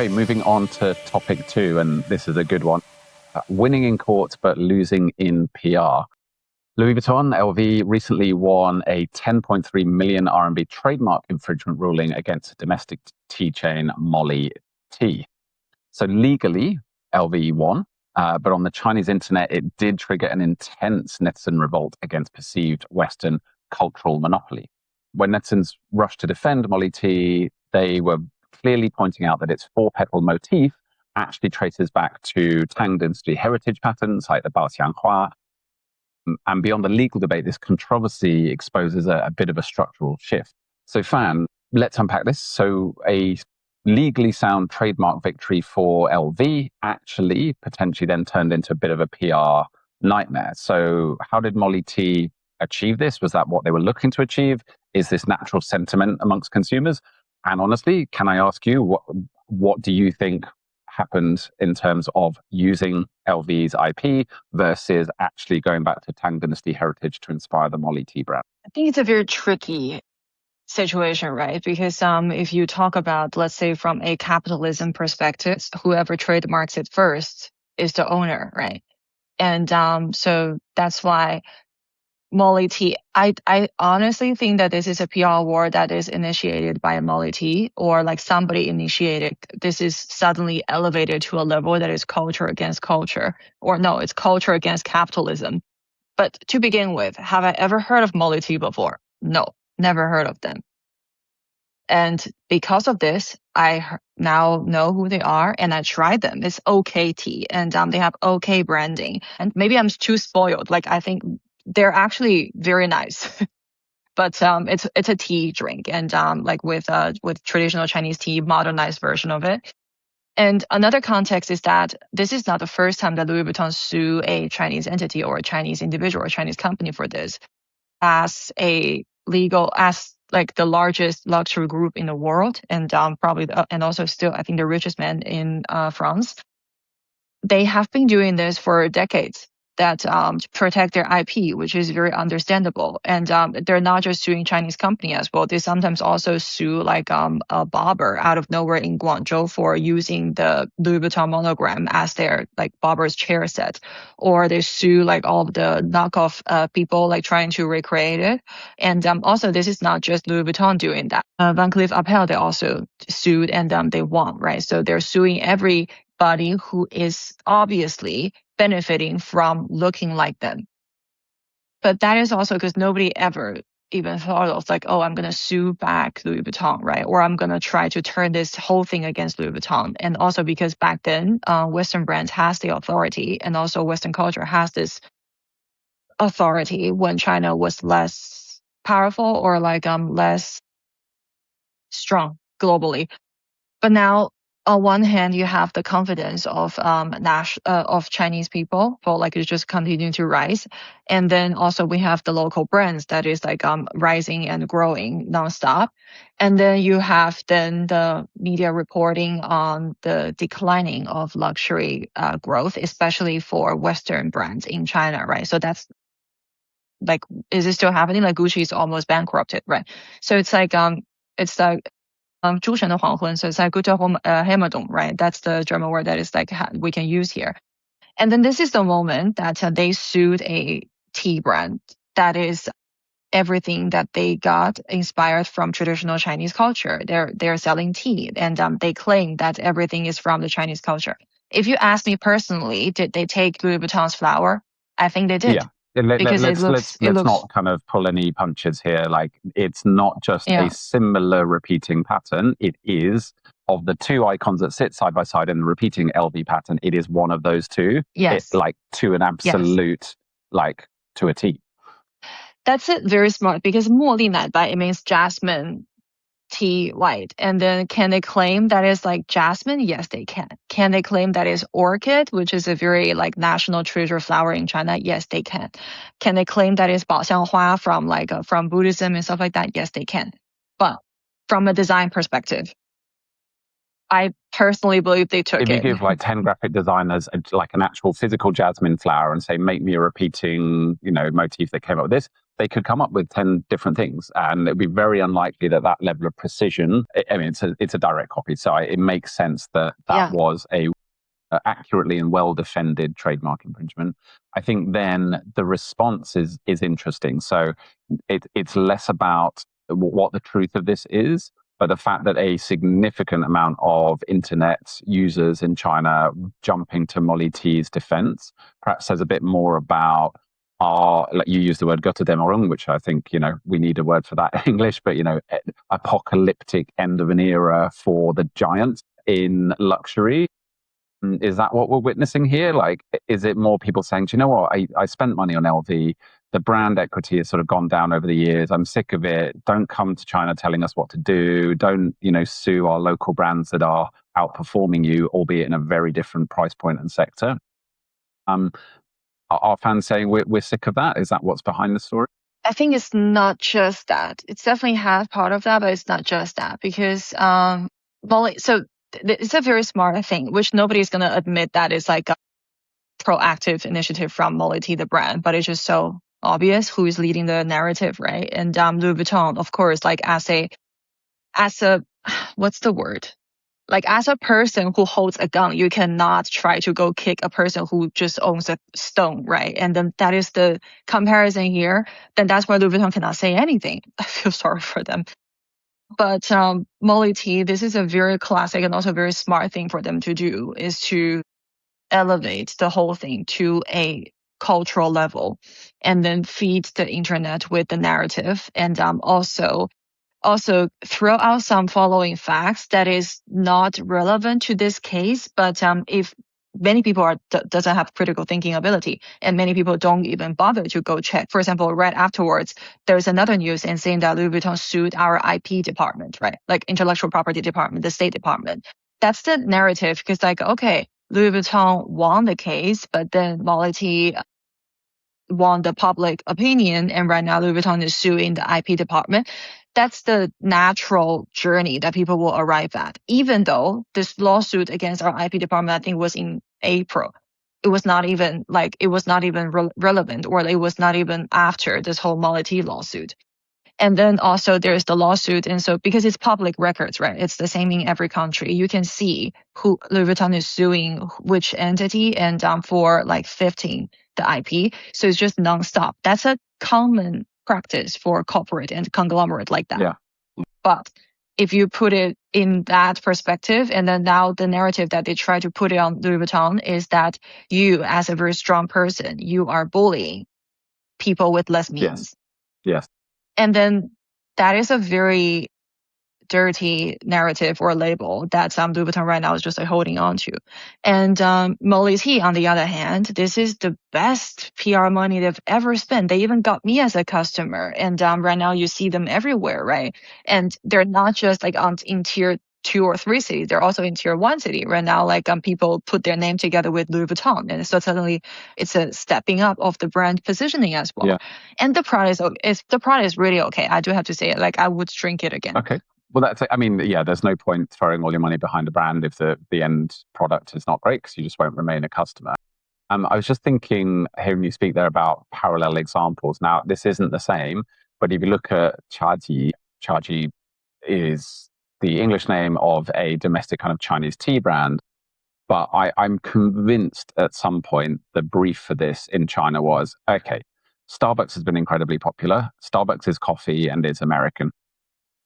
Okay, moving on to topic 2, and this is a good one. Winning in court but losing in PR. Louis Vuitton, LV, recently won a 10.3 million RMB trademark infringement ruling against domestic tea chain Molly Tea. So legally, LV won, but on the Chinese internet, it did trigger an intense netizen revolt against perceived Western cultural monopoly. When netizens rushed to defend Molly Tea, they were clearly pointing out that its 4-petal motif actually traces back to Tang Dynasty heritage patterns like the Baoxianghua. And beyond the legal debate, this controversy exposes a bit of a structural shift. So Fan, let's unpack this. So a legally sound trademark victory for LV actually potentially then turned into a bit of a PR nightmare. So how did Molly Tea achieve this? Was that what they were looking to achieve? Is this natural sentiment amongst consumers? And honestly, can I ask you, what do you think happened in terms of using LV's IP versus actually going back to Tang Dynasty heritage to inspire the Molly Tea brand? I think it's a very tricky situation, right? Because if you talk about, let's say, from a capitalism perspective, whoever trademarks it first is the owner, right? And so that's why Molly Tea, I honestly think that this is a PR war that is initiated by Molly Tea, or like somebody initiated. This is suddenly elevated to a level that is culture against culture, or no, it's culture against capitalism. But to begin with, have I ever heard of Molly Tea before? No, never heard of them. And because of this, I now know who they are and I tried them. It's okay tea, and they have okay branding. And maybe I'm too spoiled. Like, I think they're actually very nice. But it's a tea drink, and like with traditional Chinese tea, modernized version of it. And another context is that this is not the first time that Louis Vuitton sue a Chinese entity or a Chinese individual or a Chinese company for this. As like the largest luxury group in the world, and probably and also still I think the richest man in France. They have been doing this for decades, that to protect their IP, which is very understandable. And they're not just suing Chinese company as well. They sometimes also sue like a barber out of nowhere in Guangzhou for using the Louis Vuitton monogram as their like barber's chair set, or they sue like all of the knockoff people like trying to recreate it. And also this is not just Louis Vuitton doing that. Van Cleef Arpels, they also sued, and they won, right? So they're suing everybody who is obviously benefiting from looking like them. But that is also because nobody ever even thought of like, oh, I'm going to sue back Louis Vuitton, right? Or I'm going to try to turn this whole thing against Louis Vuitton. And also because back then, Western brands has the authority, and also Western culture has this authority when China was less powerful or like less strong globally. But now, on one hand, you have the confidence of of Chinese people for like it's just continuing to rise, and then also we have the local brands that is like rising and growing nonstop, and then you have then the media reporting on the declining of luxury growth, especially for Western brands in China, right? So that's like, is it still happening? Like Gucci is almost bankrupted, right? So it's like诸神的黄昏, so it's like Guter Hämmerung, right? That's the German word that is like we can use here. And then this is the moment that they sued a tea brand that is everything that they got inspired from traditional Chinese culture. They're selling tea, and they claim that everything is from the Chinese culture. If you ask me personally, did they take Louis Vuitton's flower? I think they did. Yeah. Let's not kind of pull any punches here. Like, it's not just a similar repeating pattern. It is, of the two icons that sit side by side in the repeating LV pattern, it is one of those two. Yes. It's like to an absolute, like to a T. That's it. Very smart, because 茉莉奶白, it means jasmine tea white. And then can they claim that is like jasmine? Yes, they can. Can they claim that is orchid, which is a very like national treasure flower in China? Yes, they can. Can they claim that is Baoxianghua from like from Buddhism and stuff like that? Yes, they can. But from a design perspective, I personally believe they took If it. you give like 10 graphic designers like an actual physical jasmine flower and say, make me a repeating, motif that came up with this, they could come up with 10 different things. And it'd be very unlikely that level of precision, I mean, it's a direct copy. So it makes sense that was a accurately and well defended trademark infringement. I think then the response is interesting. So it's less about what the truth of this is, but the fact that a significant amount of internet users in China jumping to Molly T's defense perhaps says a bit more about like you used the word Götterdämmerung, which I think, we need a word for that in English, but, apocalyptic end of an era for the giants in luxury. Is that what we're witnessing here? Like, is it more people saying, do you know what? I spent money on LV. The brand equity has sort of gone down over the years. I'm sick of it. Don't come to China telling us what to do. Don't, sue our local brands that are outperforming you, albeit in a very different price point and sector. Are fans saying we're sick of that? Is that what's behind the story? I think it's not just that. It's definitely has part of that, but it's not just that because Molly. So it's a very smart thing, which nobody's gonna admit that it's like a proactive initiative from Molly T, the brand, but it's just so obvious who is leading the narrative, right? And Louis Vuitton, of course, like as a what's the word? Like as a person who holds a gun, you cannot try to go kick a person who just owns a stone, right? And then that is the comparison here. Then that's why Louis Vuitton cannot say anything. I feel sorry for them. But Molly T, this is a very classic and also very smart thing for them to do, is to elevate the whole thing to a cultural level and then feed the internet with the narrative and also throw out some following facts that is not relevant to this case, but if many people doesn't have critical thinking ability, and many people don't even bother to go check. For example, right afterwards, there's another news and saying that Louis Vuitton sued our IP department, right? Like intellectual property department, the State Department. That's the narrative because like, okay, Louis Vuitton won the case, but then Molly T won the public opinion, and right now Louis Vuitton is suing the IP department. That's the natural journey that people will arrive at. Even though this lawsuit against our IP department, I think, was in April, it was not even relevant, or it was not even after this whole Molly T lawsuit. And then also there's the lawsuit, and so because it's public records, right? It's the same in every country. You can see who Louis Vuitton is suing, which entity, and for like 15 the IP. So it's just nonstop. That's a common practice for corporate and conglomerate like that. Yeah. But if you put it in that perspective, and then now the narrative that they try to put it on Louis Vuitton is that you, as a very strong person, you are bullying people with less means. Yes. And then that is a very dirty narrative or label that Louis Vuitton right now is just like holding on to. And Molly T, on the other hand, this is the best PR money they've ever spent. They even got me as a customer. And right now you see them everywhere, right? And they're not just like in tier 2 or 3 cities. They're also in tier 1 city right now. Like people put their name together with Louis Vuitton, and so suddenly it's a stepping up of the brand positioning as well. Yeah. And the product is really okay. I do have to say it. Like I would drink it again. Okay. Well, there's no point throwing all your money behind a brand if the end product is not great, because you just won't remain a customer. I was just thinking, hearing you speak there about parallel examples. Now, this isn't the same, but if you look at Chagee is the English name of a domestic kind of Chinese tea brand. But I'm convinced at some point the brief for this in China was, okay, Starbucks has been incredibly popular. Starbucks is coffee and is American.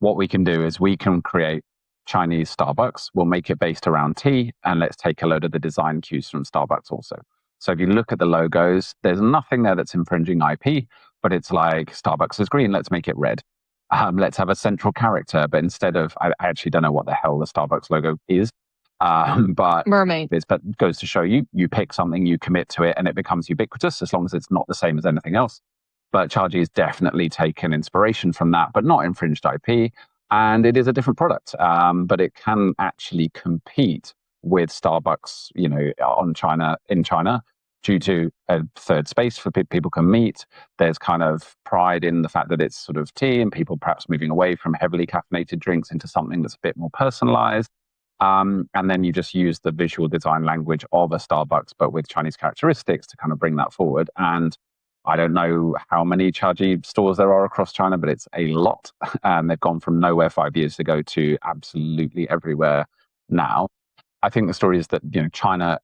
What we can do is we can create Chinese Starbucks. We'll make it based around tea, and let's take a load of the design cues from Starbucks also. So if you look at the logos, there's nothing there that's infringing IP, but it's like Starbucks is green, let's make it red. Let's have a central character, but instead of, I actually don't know what the hell the Starbucks logo is, but mermaid. But goes to show you pick something, you commit to it, and it becomes ubiquitous as long as it's not the same as anything else. But Chagee has definitely taken inspiration from that, but not infringed IP. And it is a different product, but it can actually compete with Starbucks, in China, due to a third space for people can meet. There's kind of pride in the fact that it's sort of tea, and people perhaps moving away from heavily caffeinated drinks into something that's a bit more personalized. And then you just use the visual design language of a Starbucks, but with Chinese characteristics to kind of bring that forward. And I don't know how many Chagee stores there are across China, but it's a lot. And they've gone from nowhere 5 years ago to absolutely everywhere now. I think the story is that, China,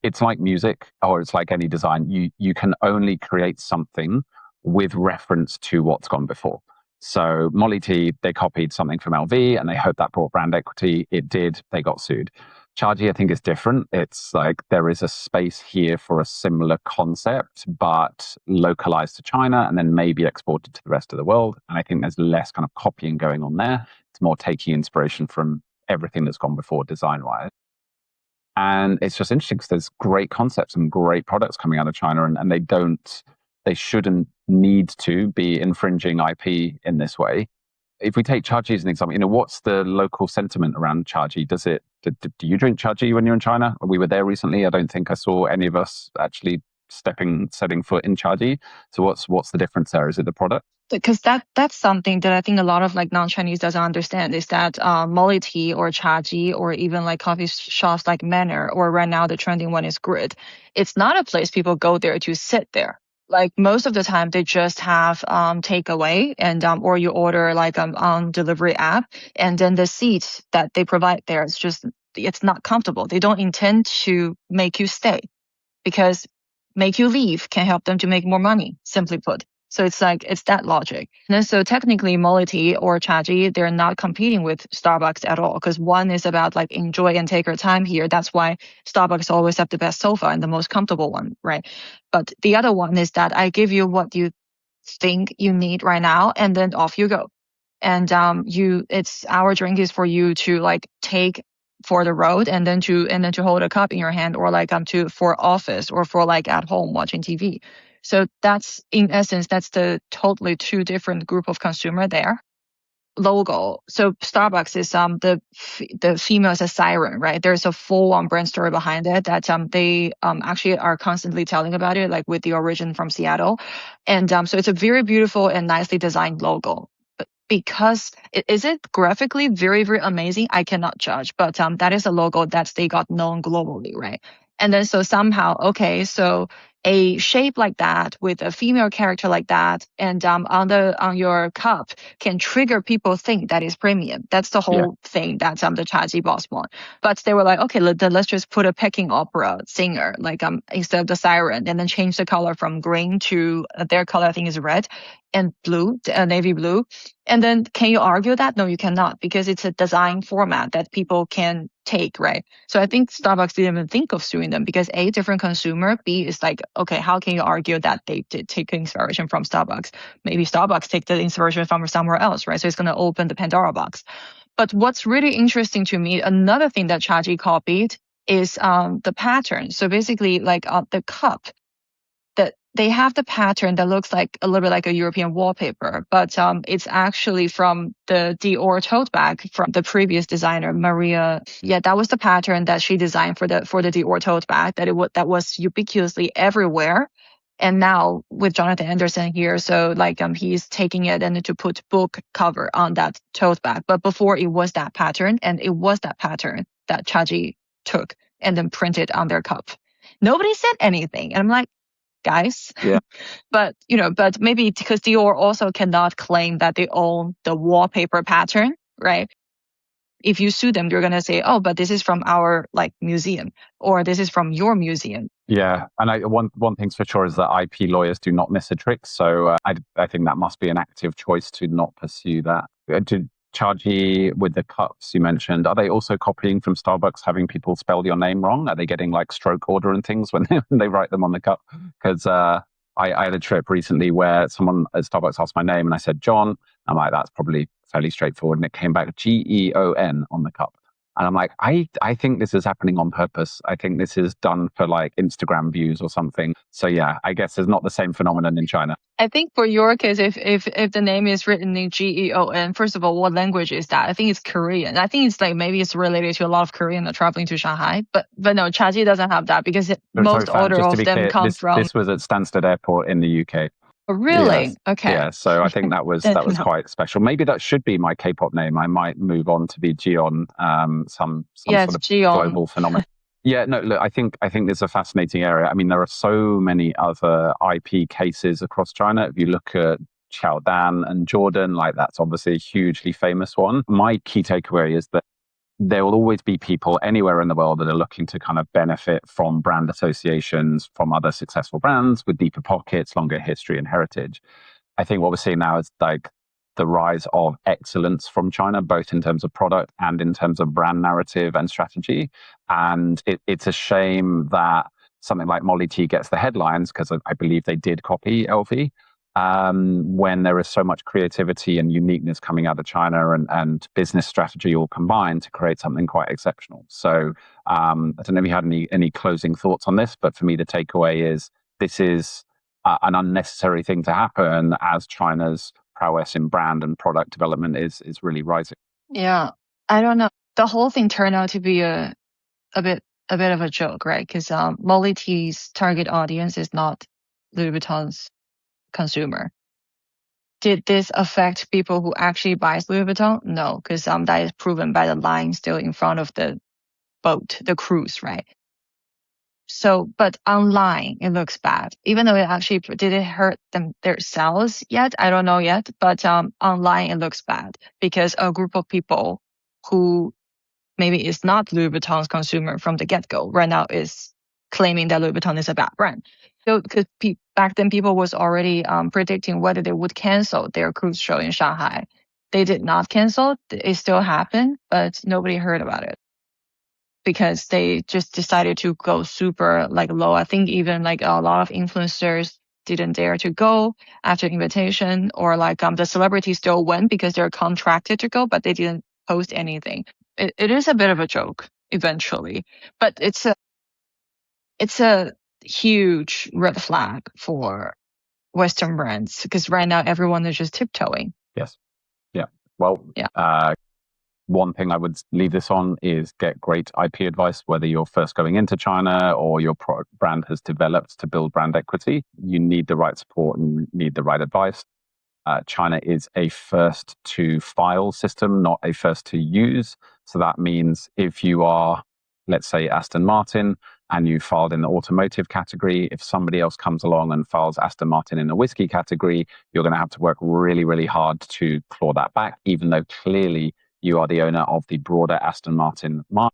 it's like music, or it's like any design. You can only create something with reference to what's gone before. So Molly T, they copied something from LV and they hoped that brought brand equity. It did. They got sued. Chagee, I think, is different. It's like there is a space here for a similar concept, but localized to China and then maybe exported to the rest of the world. And I think there's less kind of copying going on there. It's more taking inspiration from everything that's gone before design-wise. And it's just interesting because there's great concepts and great products coming out of China, and they shouldn't need to be infringing IP in this way. If we take Chagee as an example, what's the local sentiment around Chagee? Do you drink Chagee when you're in China? We were there recently. I don't think I saw any of us actually setting foot in Chagee. So what's the difference there? Is it the product? Because that's something that I think a lot of like non-Chinese doesn't understand is that Molly Tea or Chagee or even like coffee shops like Manor, or right now the trending one is Grid. It's not a place people go there to sit there. Like most of the time they just have takeaway and or you order like on delivery app, and then the seat that they provide there is just, it's not comfortable. They don't intend to make you stay, because make you leave can help them to make more money, simply put. So it's that logic. And then, so technically Molly Tea or Chagee, they're not competing with Starbucks at all, because one is about like enjoy and take your time here. That's why Starbucks always have the best sofa and the most comfortable one, right? But the other one is that I give you what you think you need right now, and then off you go. And it's our drink is for you to like take for the road, and then to hold a cup in your hand, or like for office, or for like at home watching TV. So that's, in essence, that's the totally two different group of consumer there. Logo. So Starbucks is the female is a siren, right? There's a full-on brand story behind it that they actually are constantly telling about it, like with the origin from Seattle. And so it's a very beautiful and nicely designed logo. Because is it graphically very, very amazing? I cannot judge, but that is a logo that they got known globally, right? And then so somehow, okay, so a shape like that with a female character like that, and on your cup can trigger people think that is premium. That's the whole thing that the Chagee boss want. But they were like, okay, let's just put a Peking opera singer like instead of the siren, and then change the color from green to their color I think is red and blue, navy blue. And then can you argue that? No, you cannot, because it's a design format that people can take, right? So I think Starbucks didn't even think of suing them, because A, different consumer, B, is like, okay, how can you argue that they did take inspiration from Starbucks? Maybe Starbucks take the inspiration from somewhere else, right? So it's going to open the Pandora box. But what's really interesting to me, another thing that Chagee copied is the pattern. So basically like the cup, that they have the pattern that looks like a little bit like a European wallpaper, but it's actually from the Dior tote bag from the previous designer, Maria. Yeah, that was the pattern that she designed for the Dior tote bag, that was ubiquitously everywhere. And now with Jonathan Anderson here, so like he's taking it and to put book cover on that tote bag. But before it was that pattern, and it was that pattern that Chagee took and then printed on their cup. Nobody said anything. And I'm like, guys. Yeah. but maybe because Dior also cannot claim that they own the wallpaper pattern, right? If you sue them, they're going to say, oh, but this is from our like museum, or this is from your museum. Yeah. And one thing's for sure is that IP lawyers do not miss a trick. So I think that must be an active choice to not pursue that. To Chagee with the cups you mentioned, are they also copying from Starbucks, having people spell your name wrong? Are they getting like stroke order and things when they write them on the cup? Because I had a trip recently where someone at Starbucks asked my name and I said John. I'm like, that's probably fairly straightforward. And it came back GEON on the cup. And I'm like, I think this is happening on purpose. I think this is done for like Instagram views or something. So yeah, I guess there's not the same phenomenon in China. I think for your case, if the name is written in GEON, first of all, what language is that? I think it's Korean. I think it's like maybe it's related to a lot of Korean that are traveling to Shanghai. But no, Chagee doesn't have that, because most order of them come from. This was at Stansted Airport in the UK. Oh, really? Yes. Okay. Yeah, so I think that was No. quite special. Maybe that should be my K-pop name. I might move on to be Gion, some Yeah, sort it's of Gion. global phenomenon. Yeah, no, look, I think there's a fascinating area. I mean, there are so many other IP cases across China. If you look at Chaodan and Jordan, like that's obviously a hugely famous one. My key takeaway is that there will always be people anywhere in the world that are looking to kind of benefit from brand associations from other successful brands with deeper pockets, longer history and heritage. I think what we're seeing now is like the rise of excellence from China, both in terms of product and in terms of brand narrative and strategy. And it's a shame that something like Molly Tea gets the headlines because I believe they did copy LV. When there is so much creativity and uniqueness coming out of China and business strategy all combined to create something quite exceptional. So I don't know if you had any closing thoughts on this, but for me, the takeaway is this is an unnecessary thing to happen as China's prowess in brand and product development is really rising. Yeah, I don't know. The whole thing turned out to be a bit of a joke, right? Because Molly Tea's target audience is not Louis Vuitton's consumer. Did this affect people who actually buys Louis Vuitton? No, because that is proven by the line still in front of the boat, the cruise, right? So, but online it looks bad, even though it actually did it hurt their sales yet? I don't know yet, but online it looks bad because a group of people who maybe is not Louis Vuitton's consumer from the get-go right now is claiming that Louis Vuitton is a bad brand. So, because back then people was already predicting whether they would cancel their cruise show in Shanghai. They did not cancel. It still happened, but nobody heard about it because they just decided to go super like low. I think even like a lot of influencers didn't dare to go after invitation, or like the celebrities still went because they're contracted to go, but they didn't post anything. It is a bit of a joke eventually, but it's a huge red flag for Western brands because right now everyone is just tiptoeing. Yes. Yeah. Well, Yeah. One thing I would leave this on is get great IP advice, whether you're first going into China or your brand has developed to build brand equity. You need the right support and you need the right advice. China is a first to file system, not a first to use. So that means if you are, let's say, Aston Martin, and you filed in the automotive category, if somebody else comes along and files Aston Martin in the whiskey category, you're going to have to work really, really hard to claw that back, even though clearly you are the owner of the broader Aston Martin mark.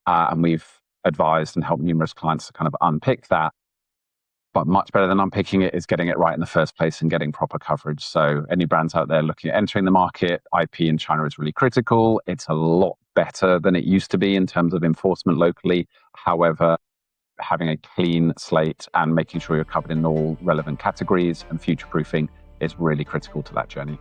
And we've advised and helped numerous clients to kind of unpick that. But much better than unpicking it is getting it right in the first place and getting proper coverage. So any brands out there looking at entering the market, IP in China is really critical. It's a lot better than it used to be in terms of enforcement locally. However, having a clean slate and making sure you're covered in all relevant categories and future-proofing is really critical to that journey.